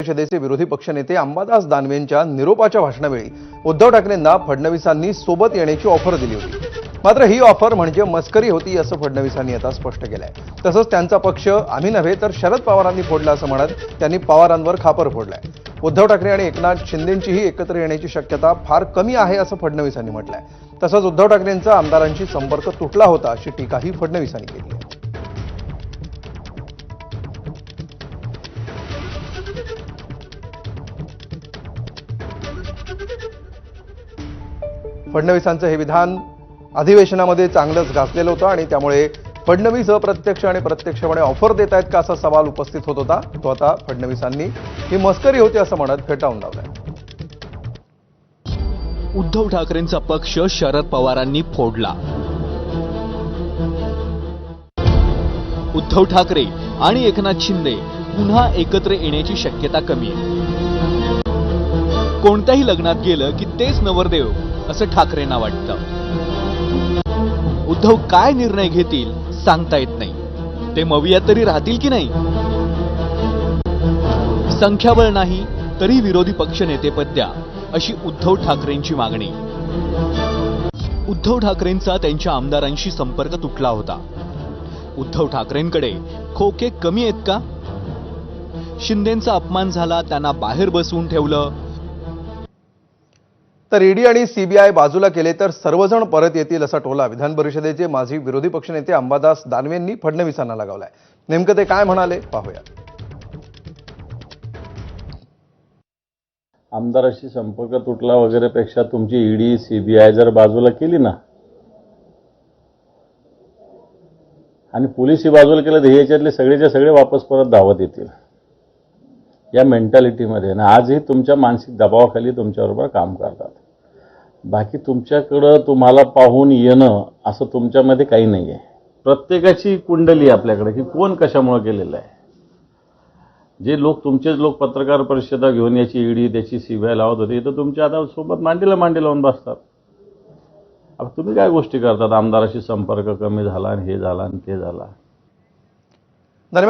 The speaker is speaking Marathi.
परिषदेचे विरोधी पक्षनेते अंबादास दानवेंच्या निरोपाच्या भाषणावेळी उद्धव ठाकरेंना फडणवीसांनी सोबत येण्याची ऑफर दिली होती। मात्र ही ऑफर म्हणजे मस्करी होती असं फडणवीसांनी आता स्पष्ट केलंय। तसंच त्यांचा पक्ष आम्ही नव्हे तर शरद पवारांनी फोडला असं म्हणत त्यांनी पवारांवर खापर फोडलाय। उद्धव ठाकरे आणि एकनाथ शिंदेंचीही एकत्र येण्याची शक्यता फार कमी आहे असं फडणवीसांनी म्हटलंय। तसंच उद्धव ठाकरेंचा आमदारांशी संपर्क तुटला होता अशी टीकाही फडणवीसांनी केली आहे। फडणवीसांचं हे विधान अधिवेशनामध्ये चांगलंच गाजलेलं होतं आणि त्यामुळे फडणवीस अप्रत्यक्ष आणि प्रत्यक्षपणे ऑफर देत आहेत का असा सवाल उपस्थित होत होता। तो आता फडणवीसांनी ही मस्करी होती असं म्हणत फेटाळून लावलाय। उद्धव ठाकरेंचा पक्ष शरद पवारांनी फोडला। उद्धव ठाकरे आणि एकनाथ शिंदे पुन्हा एकत्र येण्याची शक्यता कमी आहे। कोणत्याही लग्नात गेलं की तेच नवरदेव असं ठाकरेंना वाटतं। उद्धव काय निर्णय घेतील सांगता येत नाही। ते मवियात तरी राहतील की नाही। संख्याबळ नाही तरी विरोधी पक्षनेतेपद द्या अशी उद्धव ठाकरेंची मागणी। उद्धव ठाकरेंचा त्यांच्या आमदारांशी संपर्क तुटला होता। उद्धव ठाकरेंकडे खोके कमी आहेत का? शिंदेंचा अपमान झाला त्यांना बाहेर बसवून ठेवलं तर ईडी आणि सीबीआय बाजूला केले तर सर्वजण परत येतील असा टोला विधान परिषदेचे माजी विरोधी पक्षनेते अंबादास दानवेंनी फडणवीसांना लगावलाय। नेमकं ते काय म्हणाले पाहूया। आमदाराशी संपर्क तुटला वगैरे पेक्षा तुमची ईडी सीबीआय जर बाजूला केली ना आणि पोलीस ही बाजूला केलं तर ह्याच्यातले सगळेच्या सगळे वापस परत धावत येतील या मेंटॅलिटीमध्ये ना। आजही तुमच्या मानसिक दबावाखाली तुमच्याबरोबर काम करतात। बाकी तुमच्याकडं तुम्हाला पाहून येणं असं तुमच्यामध्ये काही नाही आहे। प्रत्येकाची कुंडली आपल्याकडे की कोण कशामुळे केलेलं आहे। जे लोक तुमचेच लोक पत्रकार परिषदा घेऊन याची ईडी त्याची सीबीआय लावत होते तर तुमच्या आता सोबत मांडीला मांडी लावून बसतात। आता तुम्ही काय गोष्टी करतात आमदाराशी संपर्क कमी झाला आणि हे झाला आणि ते झाला।